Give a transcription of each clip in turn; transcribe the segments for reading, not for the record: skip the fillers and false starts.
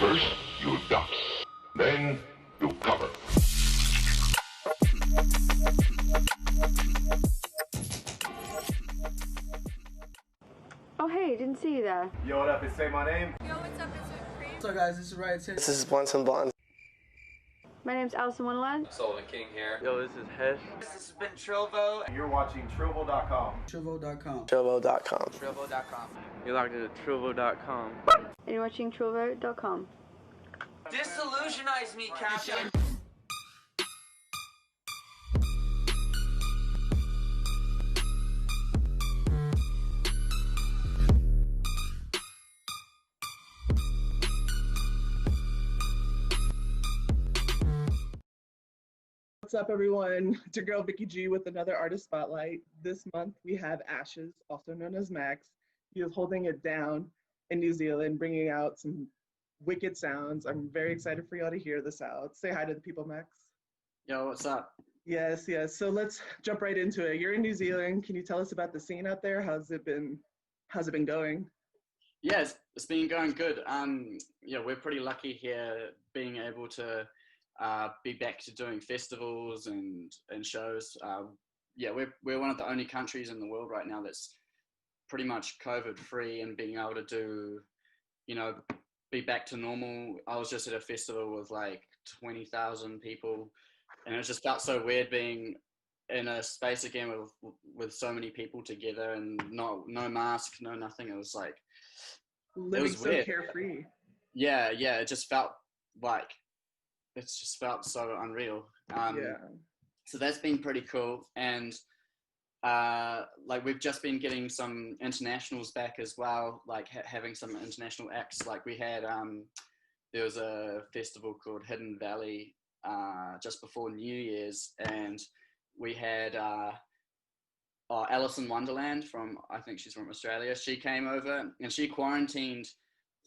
First, you duck. Then, you cover. Oh hey, didn't see you there. Yo, what up? It's Say My Name. Yo, what's up? It's Cream. So guys, this is Riot City. This is Blunts and Blondes. My name's Allison Wonderland. Sullivan King here. Yo, this is Ashez. This has been TRILLVO. You're watching TRILLVO.com. TRILLVO.com. TRILLVO.com. TRILLVO.com. You're logged into TRILLVO.com. And you're watching TRILLVO.com. Disillusionize me, Captain. What's up, everyone? It's your girl Vikki G with another artist spotlight. This month we have Ashez, also known as Max. He is holding it down in New Zealand, bringing out some wicked sounds. I'm very excited for y'all to hear this out. Say hi to the people, Max. Yo, what's up? Yes. So let's jump right into it. You're in New Zealand. Can you tell us about the scene out there? How's it been going? Yeah, it's been going good. Yeah, we're pretty lucky here being able to be back to doing festivals and shows. Yeah, we're one of the only countries in the world right now that's pretty much COVID free and being able to do, be back to normal. I was just at a festival with like 20,000 people, and it just felt so weird being in a space again with so many people together and no mask, no nothing. It was like Living it was so weird. Carefree. Yeah, it just felt so unreal. Yeah. So that's been pretty cool, and like we've just been getting some internationals back as well, like having some international acts. Like we had there was a festival called Hidden Valley just before New Year's, and we had Alice in Wonderland I think she's from Australia. She came over and she quarantined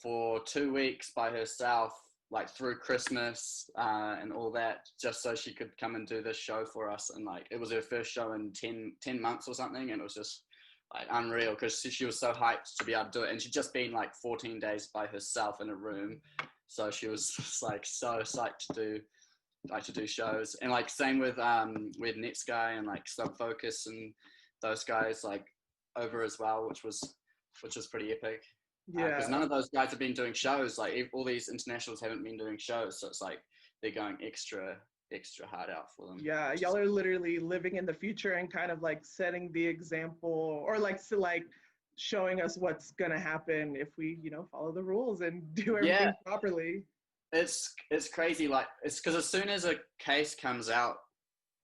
for 2 weeks by herself, like through Christmas and all that, just so she could come and do this show for us. And like it was her first show in 10 months or something, and it was just like unreal because she was so hyped to be able to do it, and she'd just been like 14 days by herself in a room, so she was just like so psyched to do shows. And like same with Netsky and like Subfocus and those guys like over as well, which was pretty epic. Yeah. Because none of those guys have been doing shows. Like all these internationals haven't been doing shows, so it's like they're going extra hard out for them. Yeah, y'all are literally living in the future and kind of like setting the example, or like showing us what's gonna happen if we, follow the rules and do everything properly. It's crazy. Like it's because as soon as a case comes out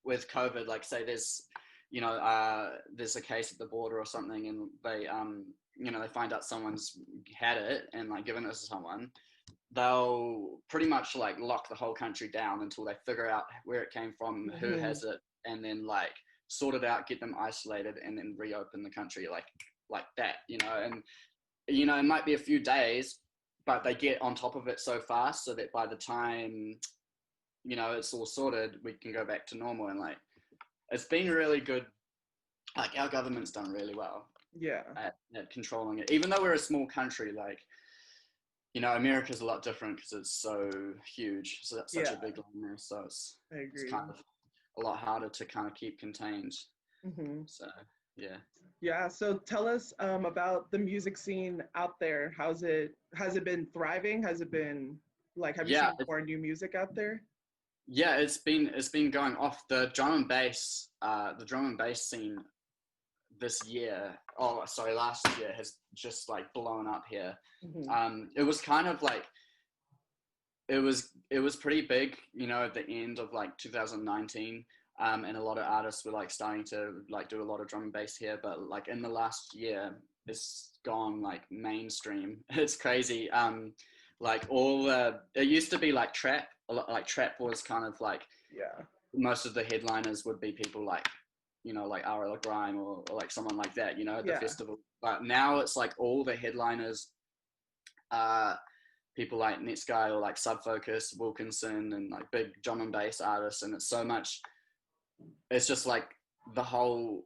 with COVID, like say there's a case at the border or something, and they they find out someone's had it and like given it to someone, they'll pretty much like lock the whole country down until they figure out where it came from, who has it, and then like sort it out, get them isolated, and then reopen the country like that, and it might be a few days, but they get on top of it so fast so that by the time it's all sorted, we can go back to normal. And like it's been really good like our government's done really well Yeah. at controlling it. Even though we're a small country, like, you know, America's a lot different because it's so huge. So that's such a big landmass. So it's kind of a lot harder to kind of keep contained. Mm-hmm. So yeah. Yeah. So tell us about the music scene out there. Has it been thriving? Has it been like, have you seen more new music out there? Yeah, it's been going off. The drum and bass scene this year, last year, has just like blown up here. Mm-hmm. It was kind of like, it was pretty big, you know, at the end of like 2019. And a lot of artists were like starting to like do a lot of drum and bass here, but like in the last year, it's gone like mainstream. It's crazy. Like it used to be like trap. A lot, like trap was kind of like, most of the headliners would be people like, you know, like RL Grime or like someone like that, you know, at the festival. But now it's like all the headliners, people like Netsky or like Subfocus, Wilkinson, and like big drum and bass artists, and it's just like the whole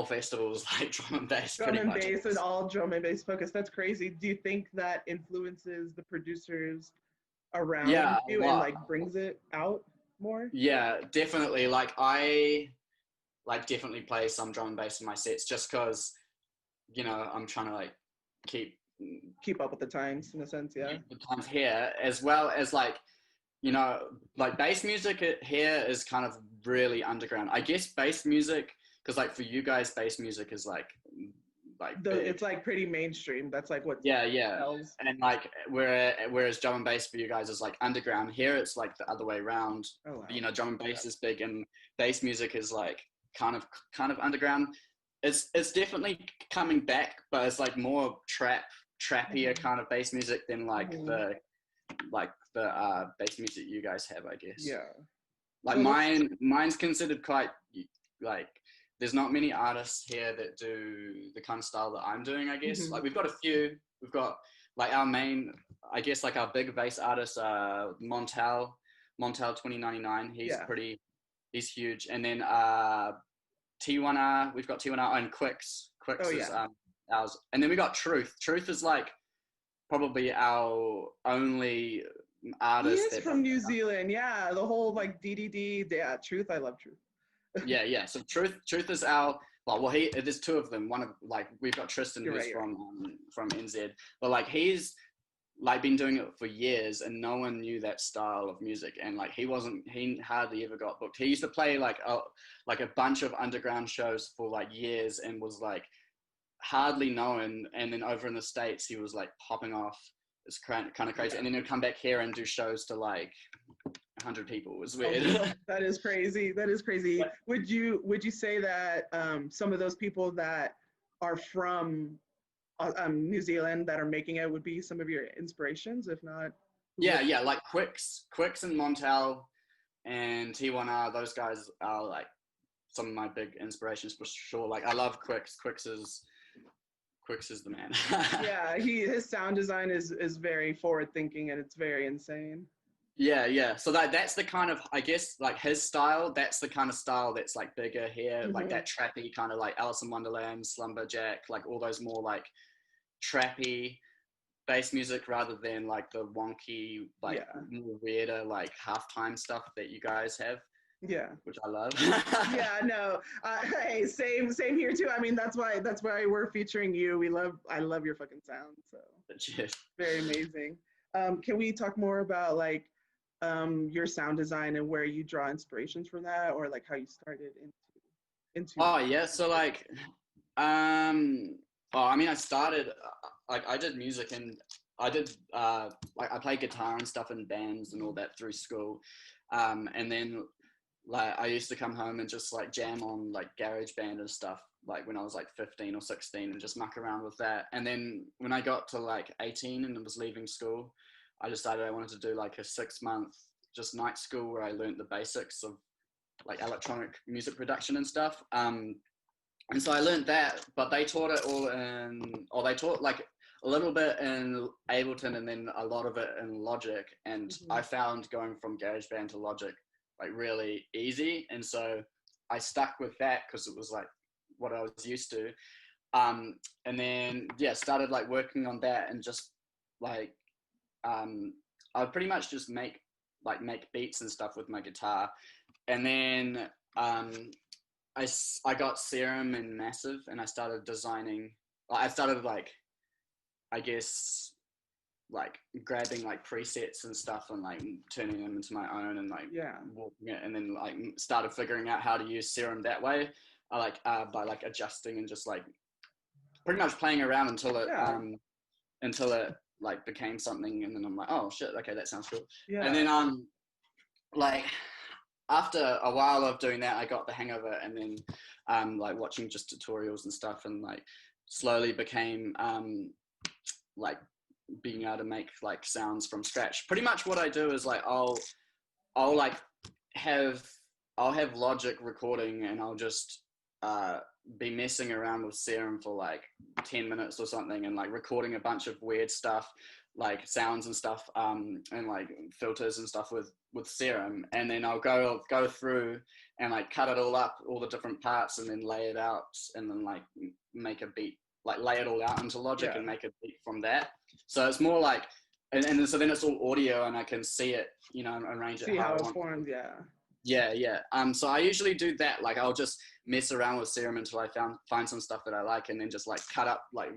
festival is like drum and bass. Drum and bass and all drum and bass focused. That's crazy. Do you think that influences the producers around you and like brings it out more? Yeah, definitely. Like I definitely play some drum and bass in my sets just because, you know, I'm trying to like keep up with the times in a sense. Yeah, the times here, as well as like, you know, like bass music here is kind of really underground. I guess bass music, because like for you guys, bass music is like it's like pretty mainstream. That's like what sells. And like whereas drum and bass for you guys is like underground. Here it's like the other way around. Oh, wow. You know, drum and bass is big and bass music is like kind of underground. It's definitely coming back, but it's like more trappier kind of bass music than like the bass music you guys have, I guess. Yeah. Like mine's considered quite like, there's not many artists here that do the kind of style that I'm doing, I guess. Like we've got a few. We've got like our main, I guess, like our big bass artist, Montel 2099. He's huge. And then T1R, we've got T1R and Quicks. Quicks is ours. And then we got Truth. Truth is like probably our only artist. He is from New Zealand. Yeah, the whole like DDD. Yeah, Truth. I love Truth. yeah. So Truth is our. There's two of them. One of like we've got Tristan who's from NZ, but like he's like been doing it for years and no one knew that style of music, and like he hardly ever got booked. He used to play like a bunch of underground shows for like years and was like hardly known, and then over in the States he was like popping off. It's kind of crazy, and then he'll come back here and do shows to like 100 people. It was weird. That is crazy. Would you say that some of those people that are from New Zealand that are making it would be some of your inspirations, if not? Yeah, like Quicks and Montel and T1R, those guys are like some of my big inspirations for sure. Like I love Quicks. Quicks is the man. Yeah, his sound design is very forward thinking and it's very insane. Yeah. So that's the kind of, I guess, like his style, that's the kind of style that's like bigger here, like that trappy kind of like Alice in Wonderland, Slumberjack, like all those more like trappy bass music rather than like the wonky, like more weirder, like halftime stuff that you guys have. Yeah, which I love. Yeah, no, hey, same here too. I mean, that's why we're featuring you. I love your fucking sound. So cheers. Very amazing. Can we talk more about like your sound design and where you draw inspirations from that, or like how you started into? Oh yeah, so like, I mean, I started like I did music and I did like I played guitar and stuff in bands and all that through school, and then. Like I used to come home and just like jam on like GarageBand and stuff like when I was like 15 or 16 and just muck around with that. And then when I got to like 18 and was leaving school, I decided I wanted to do like a 6-month just night school where I learned the basics of like electronic music production and stuff. And so I learned that, but they taught it all they taught like a little bit in Ableton and then a lot of it in Logic. And I found going from GarageBand to Logic like really easy, and so I stuck with that because it was like what I was used to. And then started like working on that, and just like I would pretty much just make beats and stuff with my guitar. And then I got Serum and Massive, and I started designing. I started like, I guess, like grabbing like presets and stuff and like turning them into my own, and like walking it, and then like started figuring out how to use Serum that way. I like by like adjusting and just like pretty much playing around until it like became something, and then I'm like, oh shit, okay, that sounds cool. And then like after a while of doing that, I got the hang of it, and then like watching just tutorials and stuff, and like slowly became like being able to make like sounds from scratch. Pretty much what I do is like I'll have Logic recording, and I'll just be messing around with Serum for like 10 minutes or something, and like recording a bunch of weird stuff, like sounds and stuff, and like filters and stuff with Serum, and then I'll go through and like cut it all up, all the different parts, and then lay it out, and then like make a beat, like lay it all out into Logic and make a beat from that. So it's more like, and so then it's all audio, and I can see it, you know, arrange it how it I want. forms. So I usually do that. Like I'll just mess around with Serum until I find some stuff that I like, and then just like cut up like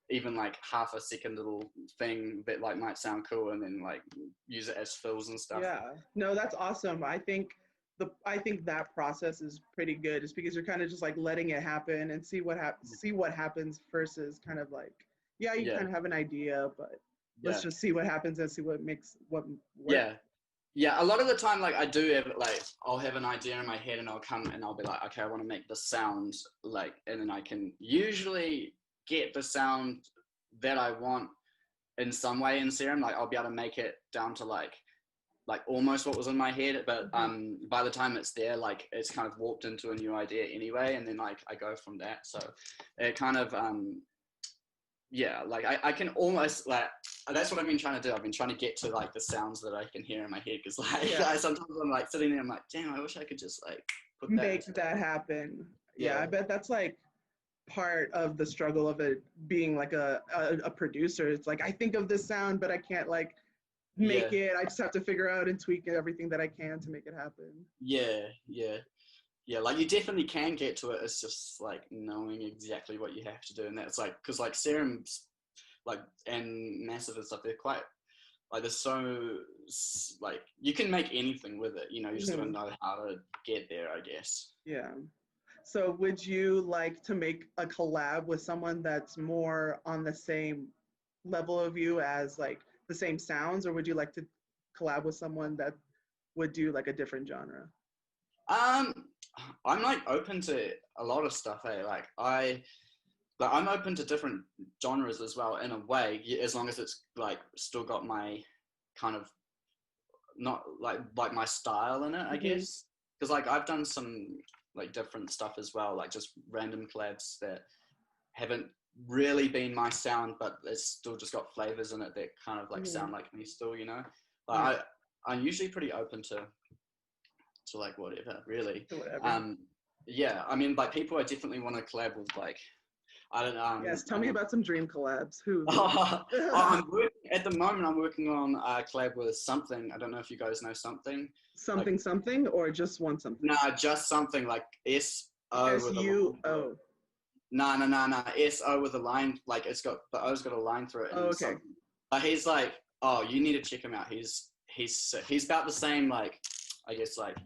even like half a second little thing that like might sound cool, and then like use it as fills and stuff. Yeah, no, that's awesome. I think that process is pretty good, just because you're kind of just like letting it happen and see what happens versus kind of like you kind of have an idea, but let's just see what happens and see what work. Yeah, a lot of the time, like I do have, like I'll have an idea in my head, and I'll come and I'll be like, okay, I want to make this sound, like, and then I can usually get the sound that I want in some way in Serum. Like I'll be able to make it down to like almost what was in my head, but by the time it's there, like it's kind of warped into a new idea anyway, and then like I go from that. So it kind of like I can almost, like, that's what I've been trying to do. I've been trying to get to like the sounds that I can hear in my head, because like sometimes I'm like sitting there, I'm like, damn, I wish I could just like make that happen. Yeah, I bet that's like part of the struggle of it being like a producer. It's like I think of this sound, but I can't like make it. I just have to figure out and tweak everything that I can to make it happen. Yeah, like you definitely can get to it. It's just like knowing exactly what you have to do, and that's like, because like Serum's like and Massive and stuff, they're quite like, there's so like you can make anything with it, you know. You just gotta know how to get there, I guess. Yeah. So would you like to make a collab with someone that's more on the same level of you, as like the same sounds, or would you like to collab with someone that would do like a different genre? I'm like open to a lot of stuff. Like I'm open to different genres as well, in a way, as long as it's like still got my kind of, not like my style in it, I guess. Because like I've done some like different stuff as well, like just random collabs that haven't really been my sound, but it's still just got flavors in it that kind of like sound like me still, you know. Like I'm usually pretty open to like whatever, really. Yeah, I mean, like people I definitely want to collab with, like I don't know. Yes, tell me about some dream collabs. Who? At the moment, I'm working on a collab with Something. I don't know if you guys know Something. Something, or just one something? No, just Something, like S-O. S-U-O. No. S-O with a line, like it's got, the O's got a line through it. Oh, okay. But he's like, oh, you need to check him out. He's about the same, like, I guess, like,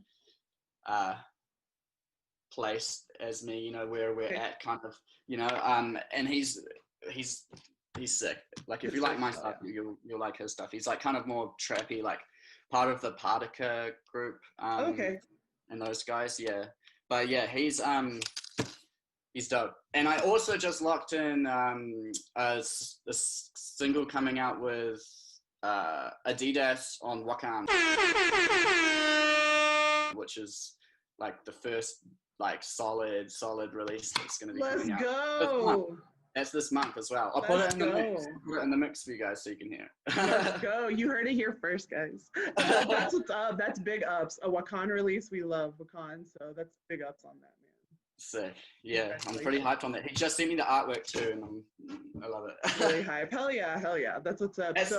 place as me, you know, where we're at, kind of, you know, and he's sick. Like if you like my stuff, you'll like his stuff. He's like kind of more trappy, like part of the Partiker group. And those guys, but he's dope. And I also just locked in a single coming out with Adidas on Wakan, which is like the first like solid release that's going to be coming out. Let's go. That's this month as well. I'll put it in the mix. Put it in the mix for you guys so you can hear. Let's go. You heard it here first, guys. That's what's up. That's big ups. A Wakan release. We love Wakan, so that's big ups on that, man. Sick. Yeah, I'm Congratulations. pretty hyped on that. He just sent me the artwork too, and I love it. Really hype. Hell yeah, hell yeah. That's what's up. It's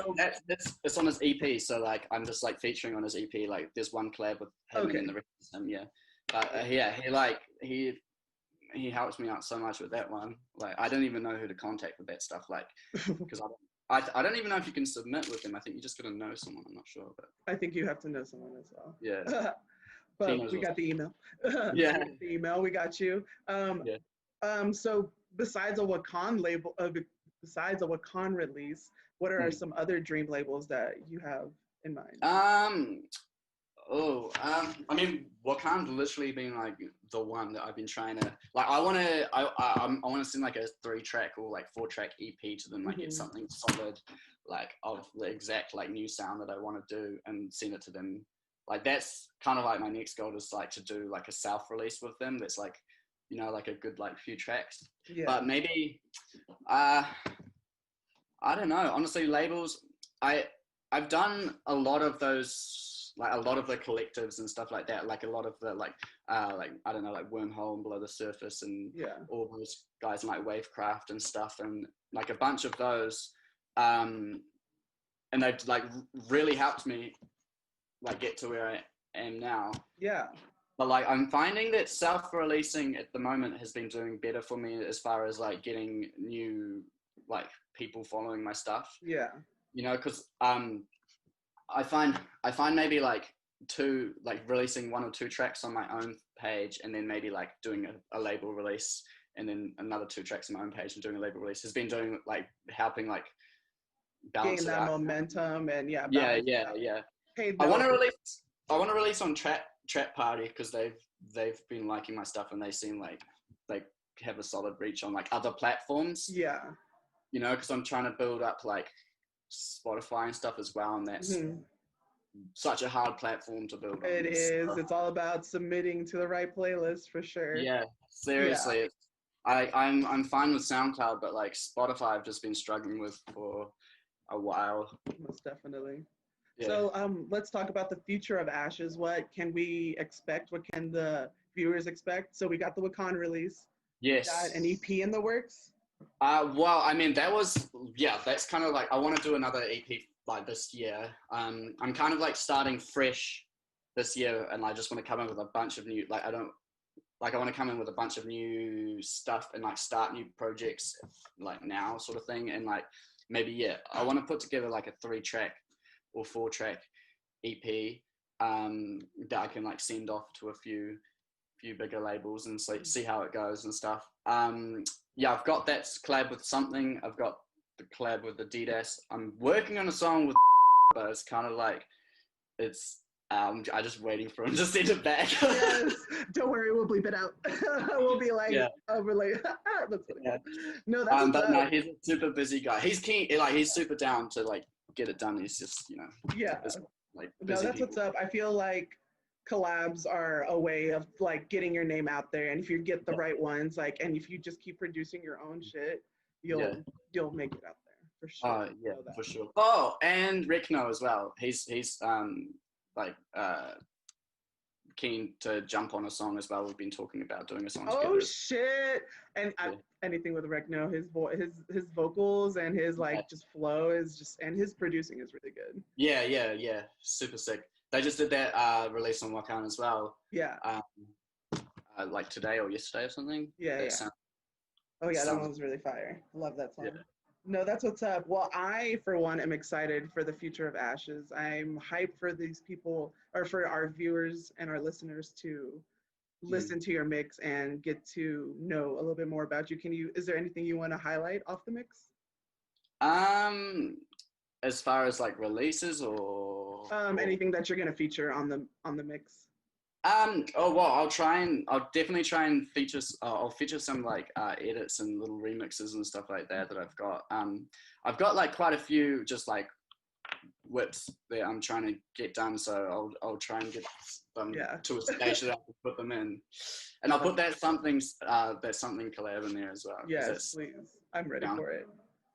on his EP, so like I'm just like featuring on his EP. Like there's one collab with him Okay. and the rest of him. Yeah, but he helps me out so much with that one. Like I don't even know who to contact with that stuff. Like because I don't even know if you can submit with him. I think you just gotta know someone. I'm not sure, but I think you have to know someone as well. yeah. But we got the email. Yeah. The email, we got you. So besides a Wakan release, what are some other dream labels that you have in mind? I mean, Wakan's literally been like the one that I've been trying to like. I want to send like a 3-track or like 4-track EP to them, like get something solid, like of the exact like new sound that I want to do, and send it to them. Like that's kind of like my next goal is like to do like a self-release with them. That's like, you know, like a good like few tracks. Yeah. But maybe, I don't know. Honestly, labels. I've done a lot of those, like a lot of the collectives and stuff like that. Like a lot of the like I don't know, like Wormhole and Below the Surface and all those guys like Wavecraft and stuff, and like a bunch of those. And they've like really helped me like get to where I am now. Yeah. But like I'm finding that self-releasing at the moment has been doing better for me as far as like getting new like people following my stuff. Yeah. You know, because I find maybe like releasing 1 or 2 tracks on my own page and then maybe like doing a label release and then another 2 tracks on my own page and doing a label release has been doing like helping like balance gain that momentum and yeah. Hey, I want to release on Trap Party because they've been liking my stuff and they seem like they have a solid reach on like other platforms. Yeah. You know, because I'm trying to build up like Spotify and stuff as well, and that's such a hard platform to build on. It is. It's all about submitting to the right playlist for sure. Yeah, seriously. Yeah. I'm fine with SoundCloud, but like Spotify I've just been struggling with for a while. Most definitely. Yeah. So let's talk about the future of Ashes. What can we expect? What can the viewers expect? So we got the Wakan release. Yes. Got an EP in the works? Well, I mean, that's kind of like, I want to do another EP like this year. I'm kind of like starting fresh this year, and I just want to come in with a bunch of new, I want to come in with a bunch of new stuff and like start new projects like now sort of thing. And like, maybe, I want to put together like a 3-track or 4-track EP that I can like send off to a few bigger labels and see how it goes and stuff. I've got that collab with something. I've got the collab with Adidas. I'm working on a song with, but it's kind of like I'm just waiting for him to send it back. Yes. Don't worry, we'll bleep it out. We'll be like, overlay. That's funny. Yeah. No, that's no, he's a super busy guy. He's keen, like he's super down to like get it done. He's just, like busy. No, that's what's up. I feel like collabs are a way of like getting your name out there, and if you get the right ones, like, and if you just keep producing your own shit, you'll make it out there for sure. For sure. Oh, and Rekno as well. He's keen to jump on a song as well. We've been talking about doing a song together. Oh shit! And anything with Rekno, his vocals and his just flow is just, and his producing is really good. Yeah, super sick. They just did that release on Wakan as well. Yeah. Like today or yesterday or something. Yeah. That one was really fire. I love that song. Yeah. No, that's what's up. Well, I, for one, am excited for the future of Ashes. I'm hyped for these people, or for our viewers and our listeners to listen to your mix and get to know a little bit more about you. Is there anything you want to highlight off the mix? As far as like releases or anything that you're gonna feature on the mix. I'll definitely try and feature. I'll feature some like edits and little remixes and stuff like that I've got. I've got like quite a few just like whips that I'm trying to get done. So I'll try and get them to a stage that I can put them in, and I'll put that something collab in there as well. Yes, please. I'm ready for it.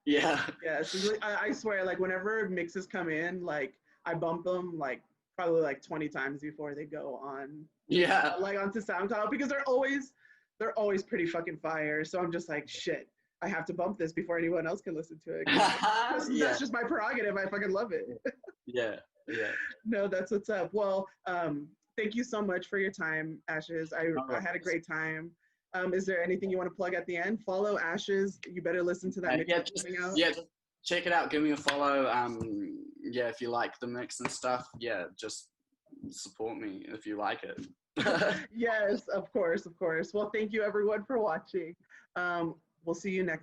Yeah. Yes, I swear, like whenever mixes come in, like I bump them like probably like 20 times before they go on. Yeah. Like onto SoundCloud, because they're always they're always pretty fucking fire. So I'm just like, shit, I have to bump this before anyone else can listen to it. That's just my prerogative. I fucking love it. Yeah. No, that's what's up. Well, thank you so much for your time, Ashes. I had a great time. Is there anything you want to plug at the end? Follow Ashes. You better listen to that mix coming out. Yeah, just check it out. Give me a follow. Yeah, if you like the mix and stuff, yeah, just support me if you like it. Yes, of course. Well, thank you everyone for watching. We'll see you next time.